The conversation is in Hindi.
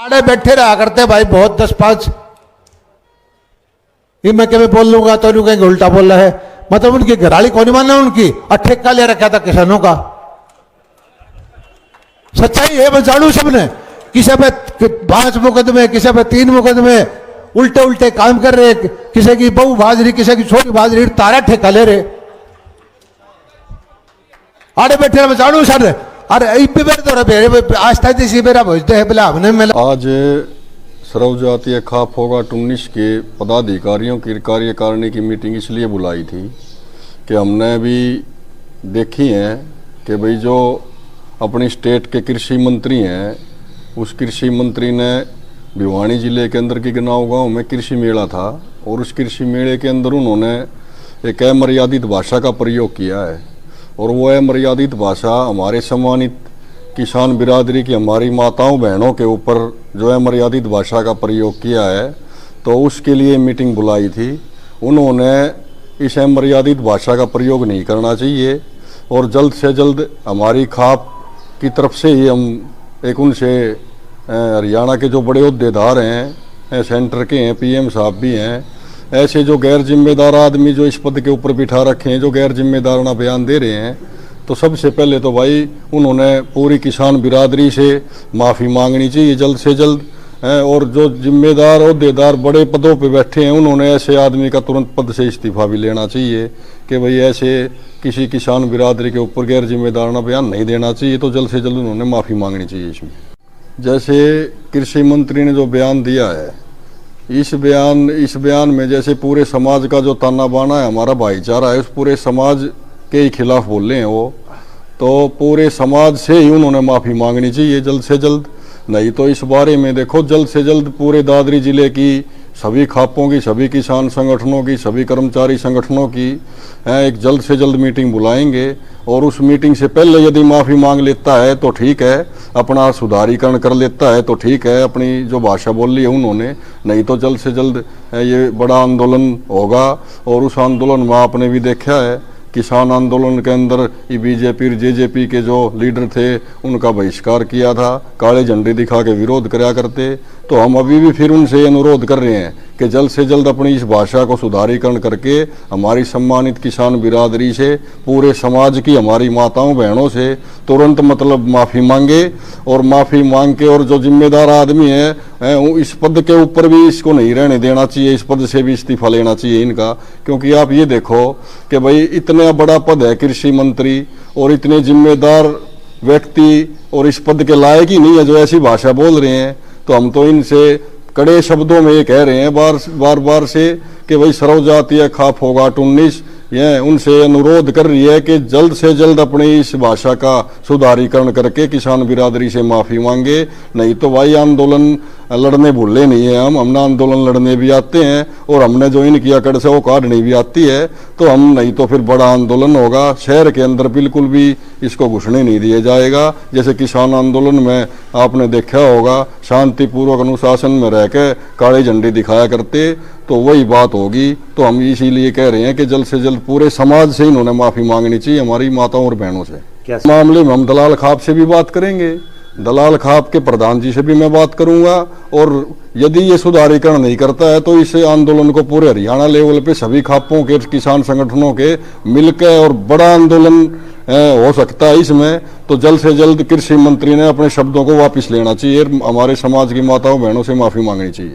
आड़े बैठे रहा करते भाई बहुत 10-5। ये मैं कभी बोल लूंगा तो नहीं कहेंगे उल्टा बोल रहा है। मतलब उनकी घराली कौन माना उनकी और ठेका ले रखा था किसानों का। सच्चाई है मैं जानू सबने। किसी पे 5 मुकदमे, किसी पे 3 मुकदमे, उल्टे उल्टे काम कर रहे। किसी की बहू भाजरी, किसी की छोटी भाजरी, तारा ठेका ले रहे। आड़े बैठे मैं जानू सर। अरे आज तक इसी मेरा भेजते है बोला हमने मिला। आज सर्व जातीय खाप होगा 19 के पदाधिकारियों की कार्यकारिणी की मीटिंग इसलिए बुलाई थी कि हमने भी देखी है कि भाई जो अपनी स्टेट के कृषि मंत्री हैं, उस कृषि मंत्री ने भिवानी जिले के अंदर की गनाव गांव में कृषि मेला था और उस कृषि मेले के अंदर उन्होंने एक अमर्यादित भाषा का प्रयोग किया है। और वो अमर्यादित भाषा हमारे सम्मानित किसान बिरादरी की, हमारी माताओं बहनों के ऊपर जो अमर्यादित भाषा का प्रयोग किया है, तो उसके लिए मीटिंग बुलाई थी। उन्होंने इस अमर्यादित भाषा का प्रयोग नहीं करना चाहिए और जल्द से जल्द हमारी खाप की तरफ से ही हम एक उनसे हरियाणा के जो बड़े ओहदेदार हैं, सेंटर के हैं, पीएम साहब भी हैं, ऐसे जो गैर जिम्मेदार आदमी जो इस पद के ऊपर बिठा रखे हैं, जो गैर जिम्मेदाराना बयान दे रहे हैं, तो सबसे पहले तो भाई उन्होंने पूरी किसान बिरादरी से माफ़ी मांगनी चाहिए जल्द से जल्द। और जो जिम्मेदार ओहदेदार बड़े पदों पे बैठे हैं, उन्होंने ऐसे आदमी का तुरंत पद से इस्तीफा भी लेना चाहिए कि भाई ऐसे किसी किसान बिरादरी के ऊपर गैर जिम्मेदाराना बयान नहीं देना चाहिए। तो जल्द से जल्द उन्होंने माफ़ी मांगनी चाहिए इसमें। जैसे कृषि मंत्री ने जो बयान दिया है, इस बयान में जैसे पूरे समाज का जो ताना बाना है, हमारा भाईचारा है, उस पूरे समाज के ही खिलाफ बोल रहे हैं वो। तो पूरे समाज से ही उन्होंने माफ़ी मांगनी चाहिए जल्द से जल्द। नहीं तो इस बारे में देखो जल्द से जल्द पूरे दादरी जिले की सभी खापों की, सभी किसान संगठनों की, सभी कर्मचारी संगठनों की एक जल्द से जल्द मीटिंग बुलाएंगे। और उस मीटिंग से पहले यदि माफ़ी मांग लेता है तो ठीक है, अपना सुधारीकरण कर लेता है तो ठीक है, अपनी जो भाषा बोल ली है उन्होंने। नहीं तो जल्द से जल्द ये बड़ा आंदोलन होगा। और उस आंदोलन में आपने भी देखा है, किसान आंदोलन के अंदर बीजेपी और जेजेपी के जो लीडर थे उनका बहिष्कार किया था, काले झंडे दिखा के विरोध कराया करते। तो हम अभी भी फिर उनसे अनुरोध कर रहे हैं कि जल्द से जल्द अपनी इस भाषा को सुधारीकरण करके हमारी सम्मानित किसान बिरादरी से, पूरे समाज की हमारी माताओं बहनों से तुरंत मतलब माफ़ी मांगे। और माफ़ी मांग के और जो जिम्मेदार आदमी है इस पद के ऊपर भी इसको नहीं रहने देना चाहिए, इस पद से भी इस्तीफा लेना चाहिए इनका। क्योंकि आप ये देखो कि भाई इतना बड़ा पद है कृषि मंत्री और इतने जिम्मेदार व्यक्ति और इस पद के लायक ही नहीं है जो ऐसी भाषा बोल रहे हैं। तो हम तो इनसे कड़े शब्दों में ये कह रहे हैं बार से कि भाई सर्व जातीय खाप होगा 19 ये उनसे अनुरोध कर रही है कि जल्द से जल्द अपनी इस भाषा का सुधारीकरण करके किसान बिरादरी से माफ़ी मांगे। नहीं तो भाई आंदोलन लड़ने भूले नहीं है हमने आंदोलन लड़ने भी आते हैं और हमने जो इनकी अकड़ से वो काटनी भी आती है। तो हम नहीं तो फिर बड़ा आंदोलन होगा। शहर के अंदर बिल्कुल भी इसको घुसने नहीं दिया जाएगा। जैसे किसान आंदोलन में आपने देखा होगा, शांतिपूर्वक अनुशासन में रह के काले झंडे दिखाया करते, तो वही बात होगी। तो हम इसीलिए कह रहे हैं कि जल्द से जल्द पूरे समाज से इन्होंने माफ़ी मांगनी चाहिए, हमारी माताओं और बहनों से। मामले में हम दलाल खाप से भी बात करेंगे, दलाल खाप के प्रधान जी से भी मैं बात करूंगा। और यदि ये सुधारीकरण नहीं करता है तो इस आंदोलन को पूरे हरियाणा लेवल पे सभी खापों के किसान संगठनों के मिलकर और बड़ा आंदोलन हो सकता है इसमें। तो जल्द से जल्द कृषि मंत्री ने अपने शब्दों को वापस लेना चाहिए, हमारे समाज की माताओं बहनों से माफ़ी मांगनी चाहिए।